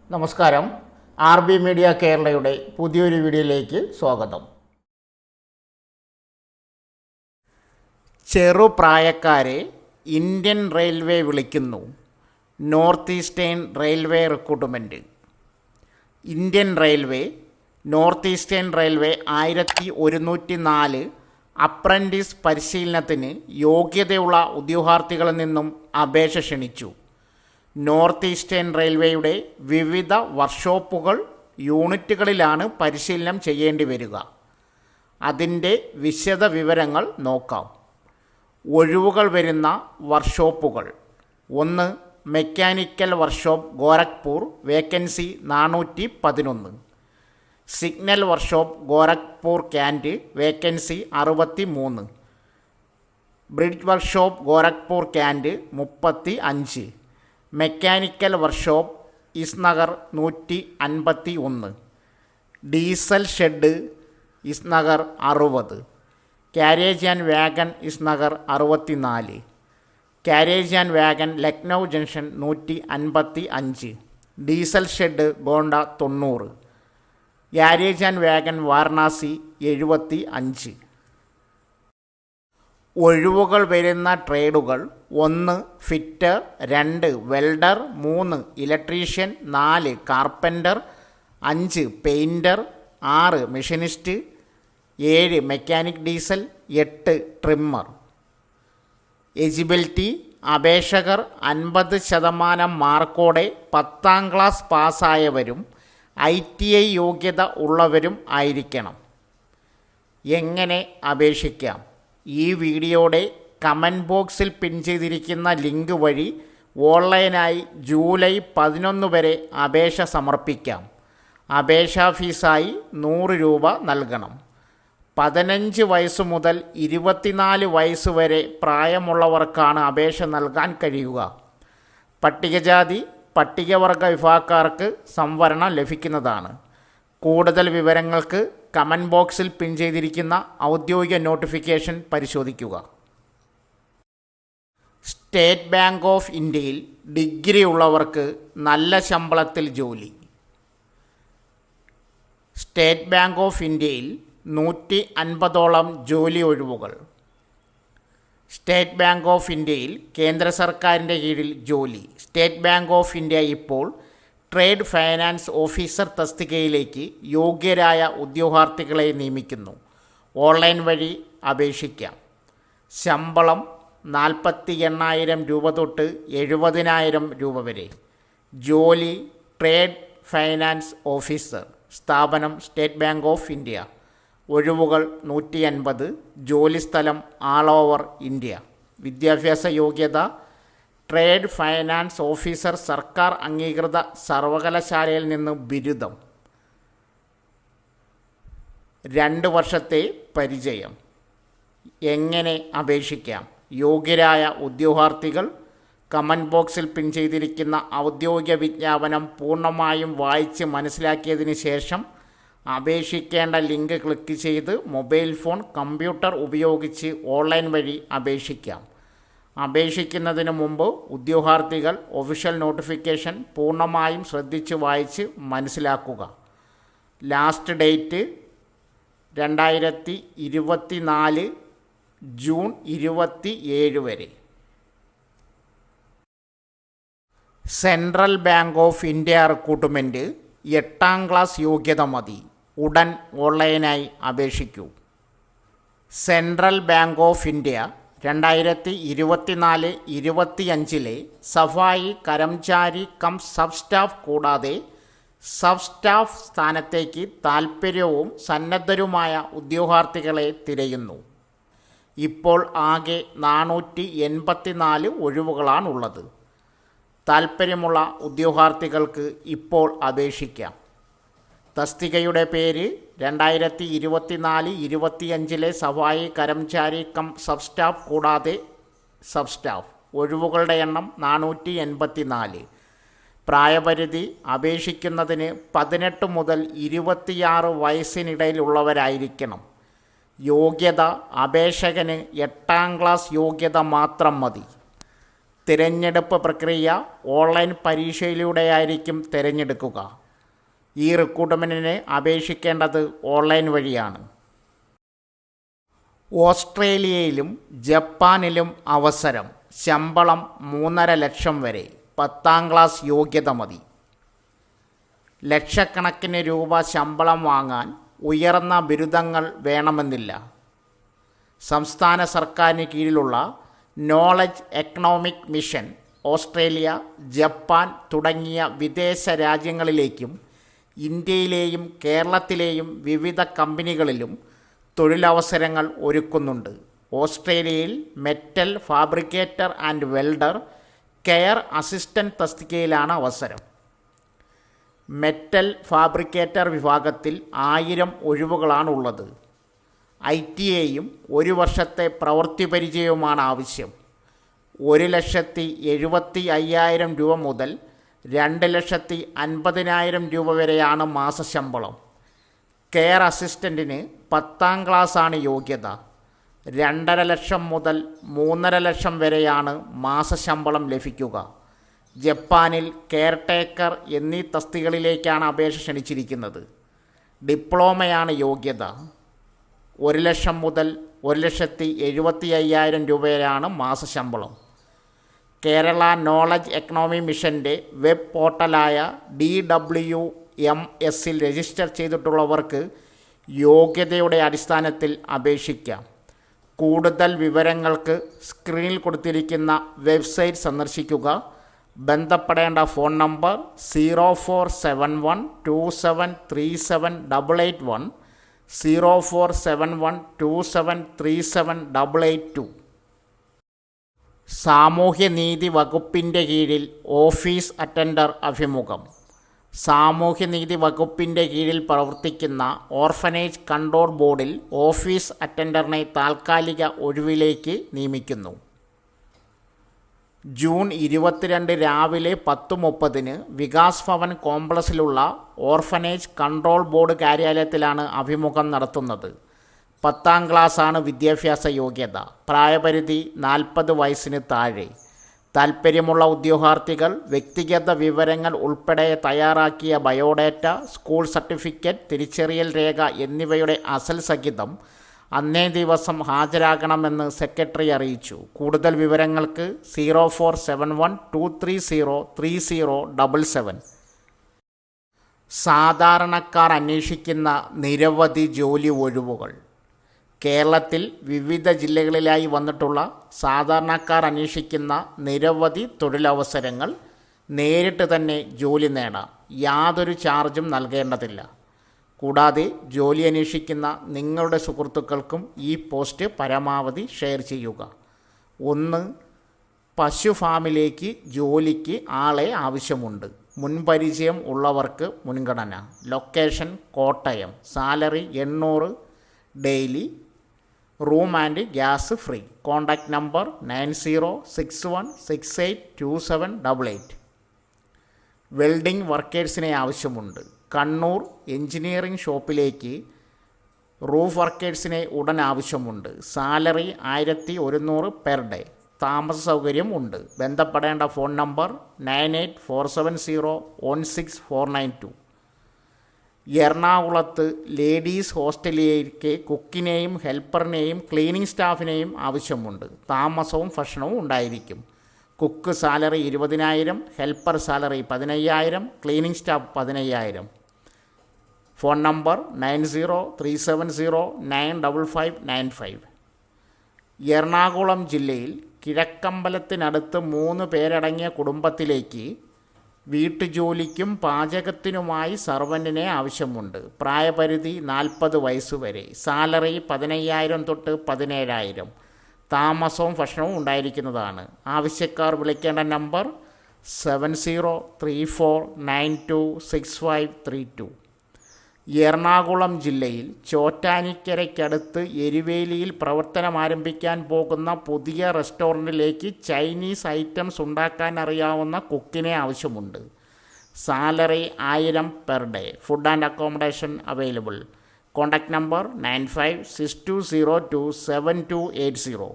നമസ്കാരം. RB media കേരളയുടെ പുതിയൊരു വീഡിയോയിലേക്ക് സ്വാഗതം. ചെറുപ്രായക്കാരെ ഇന്ത്യൻ റെയിൽവേ വിളിക്കുന്നു. North eastern railway recruitment. Indian railway north eastern railway 1104 apprentice പരിശീലനത്തിന് യോഗ്യതയുള്ള ഉദ്യോഗാർത്ഥികളിൽ നിന്നും അപേക്ഷ ക്ഷണിച്ചു. നോർത്ത് ഈസ്റ്റേൺ റെയിൽവേയുടെ വിവിധ വർക്ക്ഷോപ്പുകൾ യൂണിറ്റുകളിലാണ് പരിശീലനം ചെയ്യേണ്ടി വരിക. അതിൻ്റെ വിശദ വിവരങ്ങൾ നോക്കാം. ഒഴിവുകൾ വരുന്ന വർക്ക്ഷോപ്പുകൾ: 1. Mechanical workshop Gorakhpur, vacancy 411. Signal workshop Gorakhpur cantt, vacancy 63. Bridge workshop Gorakhpur cantt 35. Mechanical workshop Izzatnagar 151. Diesel shed Izzatnagar 60. Carriage and wagon Izzatnagar 64. Carriage and wagon Lucknow junction 155. Diesel shed Gonda 90. Carriage and wagon Varanasi 75. ഒഴിവുകൾ വരുന്ന ട്രേഡുകൾ: 1. Fitter, 2. Welder, 3. Electrician, 4. Carpenter, 5. Painter, 6. Machinist, 7. Mechanic diesel, 8. Trimmer. Eligibility: അപേക്ഷകർ 50% മാർക്കോടെ 10ാം class പാസ്സായവരും ITI യോഗ്യത ഉള്ളവരും ആയിരിക്കണം. എങ്ങനെ അപേക്ഷിക്കാം? ഈ വീഡിയോയുടെ കമൻറ്റ് ബോക്സിൽ പിൻ ചെയ്തിരിക്കുന്ന ലിങ്ക് വഴി ഓൺലൈനായി ജൂലൈ 11 വരെ അപേക്ഷ സമർപ്പിക്കാം. അപേക്ഷാ ഫീസായി 100 രൂപ നൽകണം. 15 വയസ്സ് മുതൽ 24 വയസ്സ് വരെ പ്രായമുള്ളവർക്കാണ് അപേക്ഷ നൽകാൻ കഴിയുക. പട്ടികജാതി പട്ടികവർഗ വിഭാഗക്കാർക്ക് സംവരണം ലഭിക്കുന്നതാണ്. കൂടുതൽ വിവരങ്ങൾക്ക് കമൻറ്റ് ബോക്സിൽ പിൻ ചെയ്തിരിക്കുന്ന ഔദ്യോഗിക നോട്ടിഫിക്കേഷൻ പരിശോധിക്കുക. സ്റ്റേറ്റ് ബാങ്ക് ഓഫ് ഇന്ത്യയിൽ ഡിഗ്രി ഉള്ളവർക്ക് നല്ല ശമ്പളത്തിൽ ജോലി. സ്റ്റേറ്റ് ബാങ്ക് ഓഫ് ഇന്ത്യയിൽ 150ഓളം ജോലി ഒഴിവുകൾ. സ്റ്റേറ്റ് ബാങ്ക് ഓഫ് ഇന്ത്യയിൽ കേന്ദ്ര സർക്കാരിൻ്റെ കീഴിൽ ജോലി. സ്റ്റേറ്റ് ബാങ്ക് ഓഫ് ഇന്ത്യ ഇപ്പോൾ ട്രേഡ് ഫൈനാൻസ് ഓഫീസർ തസ്തികയിലേക്ക് യോഗ്യരായ ഉദ്യോഗാർത്ഥികളെ നിയമിക്കുന്നു. ഓൺലൈൻ വഴി അപേക്ഷിക്കാം. ശമ്പളം 48,000 രൂപ തൊട്ട് 70,000 രൂപ വരെ. ജോലി: ട്രേഡ് ഫൈനാൻസ് ഓഫീസർ. സ്ഥാപനം: സ്റ്റേറ്റ് ബാങ്ക് ഓഫ് ഇന്ത്യ. ഒഴിവുകൾ 150. ജോലിസ്ഥലം: ആൾ ഓവർ ഇന്ത്യ. വിദ്യാഭ്യാസ യോഗ്യത: ട്രേഡ് ഫൈനാൻസ് ഓഫീസർ, സർക്കാർ അംഗീകൃത സർവകലാശാലയിൽ നിന്ന് ബിരുദം. 2 വർഷത്തെ പരിചയം. എങ്ങനെ അപേക്ഷിക്കാം? യോഗ്യരായ ഉദ്യോഗാർത്ഥികൾ കമൻറ്റ് ബോക്സിൽ പിൻ ചെയ്തിരിക്കുന്ന ഔദ്യോഗിക വിജ്ഞാപനം പൂർണ്ണമായും വായിച്ച് മനസ്സിലാക്കിയതിന് ശേഷം അപേക്ഷിക്കേണ്ട ലിങ്ക് ക്ലിക്ക് ചെയ്ത് മൊബൈൽ ഫോൺ, കമ്പ്യൂട്ടർ ഉപയോഗിച്ച് ഓൺലൈൻ വഴി അപേക്ഷിക്കാം. അപേക്ഷിക്കുന്നതിന് മുമ്പ് ഉദ്യോഗാർത്ഥികൾ ഒഫീഷ്യൽ നോട്ടിഫിക്കേഷൻ പൂർണ്ണമായും ശ്രദ്ധിച്ച് വായിച്ച് മനസ്സിലാക്കുക. ലാസ്റ്റ് ഡേറ്റ് 2024 ജൂൺ 27 വരെ. Central Bank of India recruitment 8ാം ക്ലാസ് യോഗ്യത മതി. ഉടൻ ഓൺലൈനായി അപേക്ഷിക്കൂ. Central Bank of India 2024-25 Safai Karmachari cum sub staff കൂടാതെ സബ് സ്റ്റാഫ് സ്ഥാനത്തേക്ക് താൽപ്പര്യവും സന്നദ്ധരുമായ ഉദ്യോഗാർത്ഥികളെ തിരയുന്നു. ഇപ്പോൾ ആകെ 484 ഒഴിവുകളാണുള്ളത്. താൽപ്പര്യമുള്ള ഉദ്യോഗാർത്ഥികൾക്ക് ഇപ്പോൾ അപേക്ഷിക്കാം. തസ്തികയുടെ പേര്: 2024-25 Safai Karmachari cum sub staff കൂടാതെ സബ് സ്റ്റാഫ്. ഒഴിവുകളുടെ എണ്ണം 484. പ്രായപരിധി: അപേക്ഷിക്കുന്നതിന് 18 മുതൽ 26 വയസ്സിനിടയിലുള്ളവരായിരിക്കണം. യോഗ്യത: അപേക്ഷകന് 8ാം ക്ലാസ് യോഗ്യത മാത്രം മതി. തിരഞ്ഞെടുപ്പ് പ്രക്രിയ ഓൺലൈൻ പരീക്ഷയിലൂടെയായിരിക്കും തിരഞ്ഞെടുക്കുക. ഈ റിക്രൂട്ട്മെൻറ്റിന് അപേക്ഷിക്കേണ്ടത് ഓൺലൈൻ വഴിയാണ്. ഓസ്ട്രേലിയയിലും ജപ്പാനിലും അവസരം. ശമ്പളം 3.5 ലക്ഷം വരെ. 10ാം ക്ലാസ് യോഗ്യത മതി. ലക്ഷക്കണക്കിന് രൂപ ശമ്പളം വാങ്ങാൻ ഉയർന്ന ബിരുദങ്ങൾ വേണമെന്നില്ല. സംസ്ഥാന സർക്കാരിന് കീഴിലുള്ള knowledge economic mission Australia, Japan തുടങ്ങിയ വിദേശ രാജ്യങ്ങളിലേക്കും ഇന്ത്യയിലെയും കേരളത്തിലെയും വിവിധ കമ്പനികളിലും തൊഴിലവസരങ്ങൾ ഒരുക്കുന്നുണ്ട്. ഓസ്ട്രേലിയയിൽ metal fabricator and welder, care assistant തസ്തികയിലാണ് അവസരം. മെറ്റൽ ഫാബ്രിക്കേറ്റർ വിഭാഗത്തിൽ 1000 ഒഴിവുകളാണുള്ളത്. ITAയും 1 വർഷത്തെ പ്രവൃത്തി പരിചയവുമാണ് ആവശ്യം. 1,75,000 രൂപ മുതൽ 2,50,000 രൂപ വരെയാണ് മാസശമ്പളം. കെയർ അസിസ്റ്റൻറ്റിന് 10ാം ക്ലാസ്സാണ് യോഗ്യത. 2.5 ലക്ഷം മുതൽ 3.5 ലക്ഷം വരെയാണ് മാസശമ്പളം ലഭിക്കുക. ജപ്പാനിൽ കെയർടേക്കർ എന്നീ തസ്തികകളിലേക്കാണ് അപേക്ഷ ക്ഷണിച്ചിരിക്കുന്നത്. ഡിപ്ലോമയാണ് യോഗ്യത. 1 ലക്ഷം മുതൽ 1,75,000 രൂപ വരെയാണ് മാസശമ്പളം. കേരള നോളജ് എക്കണോമി മിഷൻ്റെ വെബ് പോർട്ടലായ DWMSൽ രജിസ്റ്റർ ചെയ്തിട്ടുള്ളവർക്ക് യോഗ്യതയുടെ അടിസ്ഥാനത്തിൽ അപേക്ഷിക്കാം. കൂടുതൽ വിവരങ്ങൾക്ക് സ്ക്രീനിൽ കൊടുത്തിരിക്കുന്ന വെബ്സൈറ്റ് സന്ദർശിക്കുക. ബന്ധപ്പെടേണ്ട ഫോൺ നമ്പർ 047127378881, 047127378882. സാമൂഹ്യനീതി വകുപ്പിൻ്റെ കീഴിൽ ഓഫീസ് അറ്റൻഡർ അഭിമുഖം. സാമൂഹ്യനീതി വകുപ്പിൻ്റെ കീഴിൽ പ്രവർത്തിക്കുന്ന ഓർഫനേജ് കൺട്രോൾ ബോർഡിൽ ഓഫീസ് അറ്റൻഡറിനെ താൽക്കാലിക ഒഴിവിലേക്ക് നിയമിക്കുന്നു. ജൂൺ 22 രാവിലെ 10:30 വികാസ് ഭവൻ കോംപ്ലക്സിലുള്ള ഓർഫനേജ് കൺട്രോൾ ബോർഡ് കാര്യാലയത്തിലാണ് അഭിമുഖം നടത്തുന്നത്. 10ാം ക്ലാസ്സാണ് വിദ്യാഭ്യാസ യോഗ്യത. പ്രായപരിധി 40 വയസ്സിന് താഴെ. താൽപ്പര്യമുള്ള ഉദ്യോഗാർത്ഥികൾ വ്യക്തിഗത വിവരങ്ങൾ ഉൾപ്പെടെ തയ്യാറാക്കിയ ബയോഡേറ്റ, സ്കൂൾ സർട്ടിഫിക്കറ്റ്, തിരിച്ചറിയൽ രേഖ എന്നിവയുടെ അസൽ സഹിതം അന്നേ ദിവസം ഹാജരാകണമെന്ന് സെക്രട്ടറി അറിയിച്ചു. കൂടുതൽ വിവരങ്ങൾക്ക് 047123030777. സാധാരണക്കാർ അന്വേഷിക്കുന്ന നിരവധി ജോലി ഒഴിവുകൾ. കേരളത്തിൽ വിവിധ ജില്ലകളിലായി വന്നിട്ടുള്ള സാധാരണക്കാർ അന്വേഷിക്കുന്ന നിരവധി തൊഴിലവസരങ്ങൾ. നേരിട്ട് തന്നെ ജോലി നേടാം. യാതൊരു ചാർജും നൽകേണ്ടതില്ല. കൂടാതെ ജോലി അന്വേഷിക്കുന്ന നിങ്ങളുടെ സുഹൃത്തുക്കൾക്കും ഈ പോസ്റ്റ് പരമാവധി ഷെയർ ചെയ്യുക. 1. പശു ഫാമിലേക്ക് ജോലിക്ക് ആളെ ആവശ്യമുണ്ട്. മുൻപരിചയം ഉള്ളവർക്ക് മുൻഗണന. Location Kottayam. Salary 800 daily. Room and gas free. Contact number 9061682788. Welding വർക്കേഴ്സിനെ ആവശ്യമുണ്ട്. കണ്ണൂർ എഞ്ചിനീയറിംഗ് ഷോപ്പിലേക്ക് റൂഫ് വർക്കേഴ്സിനെ ഉടൻ ആവശ്യമുണ്ട്. Salary 1100 per day. താമസ സൗകര്യം ഉണ്ട്. ബന്ധപ്പെടേണ്ട ഫോൺ നമ്പർ 9847016492. എറണാകുളത്ത് ലേഡീസ് ഹോസ്റ്റലിലേക്ക് കുക്കിനെയും ഹെൽപ്പറിനെയും ക്ലീനിങ് സ്റ്റാഫിനെയും ആവശ്യമുണ്ട്. താമസവും ഭക്ഷണവും ഉണ്ടായിരിക്കും. Cook salary 20,000, helper salary 15,000, cleaning staff 15,000. Phone number 9037095595. Ernakulam ജില്ലയിൽ കിഴക്കമ്പലത്തിനടുത്ത് 3 പേരടങ്ങിയ കുടുംബത്തിലേക്ക് വീട്ടുജോലിക്കും പാചകത്തിനുമായി സർവൻറ്റിനെ ആവശ്യമുണ്ട്. പ്രായപരിധി 40 വയസ്സുവരെ. സാലറി 15,000 തൊട്ട് 17,000. താമസവും ഭക്ഷണവും ഉണ്ടായിരിക്കുന്നതാണ്. ആവശ്യക്കാർ വിളിക്കേണ്ട നമ്പർ 7034926532. എറണാകുളം ജില്ലയിൽ ചോറ്റാനിക്കരയ്ക്കടുത്ത് എരുവേലിയിൽ പ്രവർത്തനം ആരംഭിക്കാൻ പോകുന്ന പുതിയ റെസ്റ്റോറൻറ്റിലേക്ക് ചൈനീസ് ഐറ്റംസ് ഉണ്ടാക്കാൻ അറിയാവുന്ന കുക്കിനെ ആവശ്യമുണ്ട്. Salary 1000 per day. Food and accommodation available. Contact number 9562027280.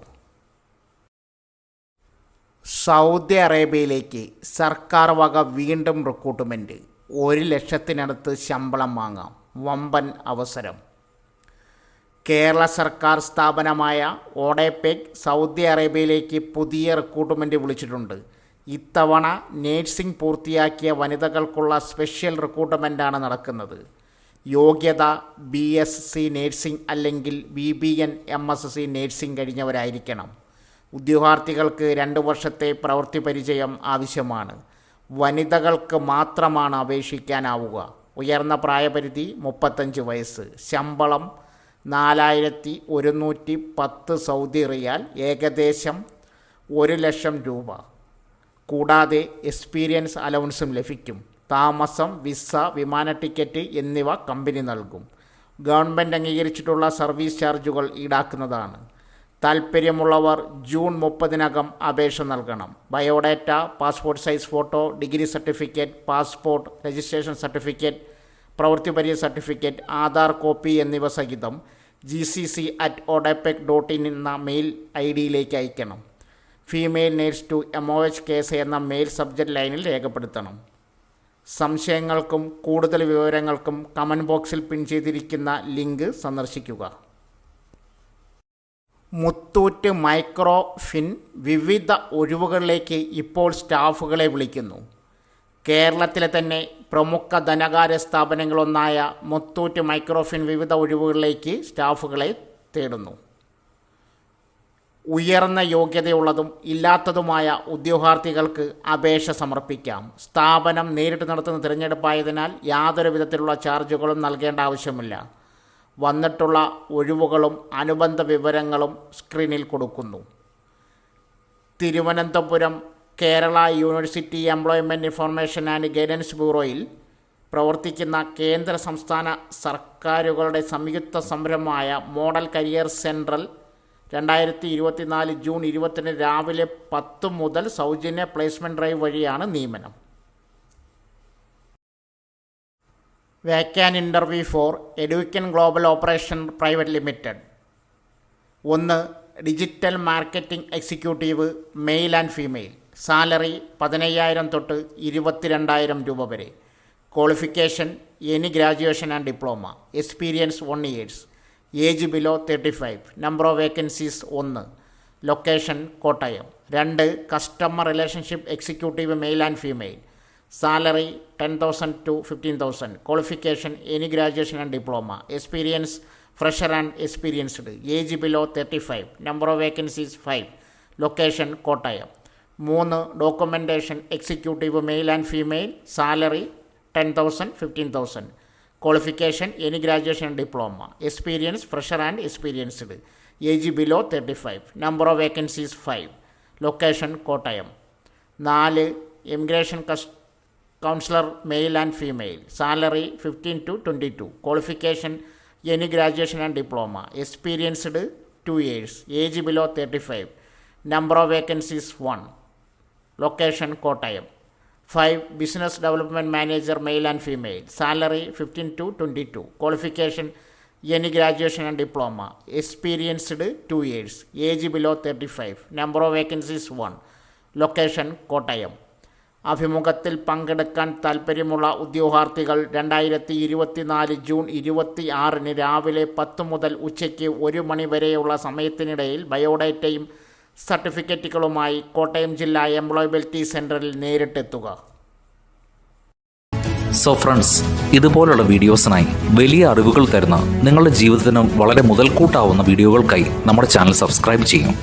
Saudi അറേബ്യയിലേക്ക് സർക്കാർ വക വീണ്ടും റിക്രൂട്ട്മെൻറ്റ്. 1,00,000-നടുത്ത് ശമ്പളം വാങ്ങാം. വമ്പൻ അവസരം. കേരള സർക്കാർ സ്ഥാപനമായ ഓഡെപെക് സൗദി അറേബ്യയിലേക്ക് പുതിയ റിക്രൂട്ട്മെൻറ്റ് വിളിച്ചിട്ടുണ്ട്. ഇത്തവണ നേഴ്സിംഗ് പൂർത്തിയാക്കിയ വനിതകൾക്കുള്ള സ്പെഷ്യൽ റിക്രൂട്ട്മെൻറ്റാണ് നടക്കുന്നത്. യോഗ്യത BSc നേഴ്സിംഗ് അല്ലെങ്കിൽ BBN MSc നേഴ്സിംഗ് കഴിഞ്ഞവരായിരിക്കണം. ഉദ്യോഗാർത്ഥികൾക്ക് 2 വർഷത്തെ പ്രവൃത്തി പരിചയം ആവശ്യമാണ്. വനിതകൾക്ക് മാത്രമാണ് അപേക്ഷിക്കാനാവുക. ഉയർന്ന പ്രായപരിധി 35 വയസ്സ്. ശമ്പളം 4,110 സൗദി റിയാൽ, ഏകദേശം 1,00,000 രൂപ. കൂടാതെ എക്സ്പീരിയൻസ് അലവൻസും ലഭിക്കും. താമസം, വിസ, വിമാന ടിക്കറ്റ് എന്നിവ കമ്പനി നൽകും. ഗവൺമെൻറ് അംഗീകരിച്ചിട്ടുള്ള സർവീസ് ചാർജുകൾ ഈടാക്കുന്നതാണ്. താൽപ്പര്യമുള്ളവർ ജൂൺ 30-നകം അപേക്ഷ നൽകണം. Biodata, passport size photo, degree certificate, passport, registration certificate, പ്രവൃത്തി പരിചയ സർട്ടിഫിക്കറ്റ്, ആധാർ കോപ്പി എന്നിവ സഹിതം gcc@odepec.in എന്ന മെയിൽ ID അയക്കണം. Female nurse to MOH case എന്ന മെയിൽ സബ്ജക്റ്റ് ലൈനിൽ രേഖപ്പെടുത്തണം. സംശയങ്ങൾക്കും കൂടുതൽ വിവരങ്ങൾക്കും കമൻറ്റ് ബോക്സിൽ പിൻ ചെയ്തിരിക്കുന്ന ലിങ്ക് സന്ദർശിക്കുക. മുത്തൂറ്റ് മൈക്രോ ഫിൻ വിവിധ ഒഴിവുകളിലേക്ക് ഇപ്പോൾ സ്റ്റാഫുകളെ വിളിക്കുന്നു. കേരളത്തിലെ തന്നെ പ്രമുഖ ധനകാര്യ സ്ഥാപനങ്ങളൊന്നായ മുത്തൂറ്റ് മൈക്രോഫിൻ വിവിധ ഒഴിവുകളിലേക്ക് സ്റ്റാഫുകളെ തേടുന്നു. ഉയർന്ന യോഗ്യതയുള്ളതും ഇല്ലാത്തതുമായ ഉദ്യോഗാർത്ഥികൾക്ക് അപേക്ഷ സമർപ്പിക്കാം. സ്ഥാപനം നേരിട്ട് നടത്തുന്ന തിരഞ്ഞെടുപ്പായതിനാൽ യാതൊരു വിധത്തിലുള്ള ചാർജുകളും നൽകേണ്ട ആവശ്യമില്ല. വന്നിട്ടുള്ള ഒഴിവുകളും അനുബന്ധ വിവരങ്ങളും സ്ക്രീനിൽ കൊടുക്കുന്നു. Thiruvananthapuram Kerala university employment information and guidance ബ്യൂറോയിൽ പ്രവർത്തിക്കുന്ന കേന്ദ്ര സംസ്ഥാന സർക്കാരുകളുടെ സംയുക്ത സംരംഭമായ മോഡൽ കരിയർ സെൻട്രൽ 2024 ജൂൺ 20 രാവിലെ 10 മുതൽ സൗജന്യ പ്ലേസ്മെൻറ്റ് ഡ്രൈവ് വഴിയാണ് നിയമനം. Walk in interview for Educan Global Operation Private Limited. 1. Digital marketing executive, male and female. Salary 15,000 തൊട്ട് 22,000 രൂപ വരെ. Qualification any graduation and diploma. Experience 1 years. Age below 35. Number of vacancies 1. Location Kottayam. 2. Customer relationship executive, male and female. Salary 10,000 to 15,000. Qualification any graduation and diploma. Experience fresher and experienced. Age below 35. Number of vacancies 5. Location Kottayam. 3. Documentation executive, male and female. Salary 10,000, 15,000. Qualification any graduation and diploma. Experience fresher and experienced. Age below 35. Number of vacancies 5. Location Kottayam. 4. Immigration councillor, mail and female. Salary 15 to 22. Qualification any graduation and diploma. Experienced 2 years. Age below 35. Number of vacancies 1. Location Kottayam. 5. Business development manager, mail and female. Salary 15 to 22. Qualification any graduation and diploma. Experienced 2 years. Age below 35. Number of vacancies 1. Location Kottayam. അഭിമുഖത്തിൽ പങ്കെടുക്കാൻ താൽപ്പര്യമുള്ള ഉദ്യോഗാർത്ഥികൾ 2024 June 26 രാവിലെ 10 മുതൽ ഉച്ചയ്ക്ക് 1 മണി വരെയുള്ള സമയത്തിനിടയിൽ ബയോഡാറ്റയും സർട്ടിഫിക്കറ്റുകളുമായി കോട്ടയം ജില്ലാ employability സെൻറ്ററിൽ നേരിട്ടെത്തുക. സോ ഫ്രണ്ട്സ്, ഇതുപോലുള്ള വീഡിയോസിനായി വലിയ അറിവുകൾ തരുന്ന നിങ്ങളുടെ ജീവിതത്തിന് വളരെ മുതൽക്കൂട്ടാവുന്ന വീഡിയോകൾക്കായി നമ്മുടെ ചാനൽ സബ്സ്ക്രൈബ് ചെയ്യും.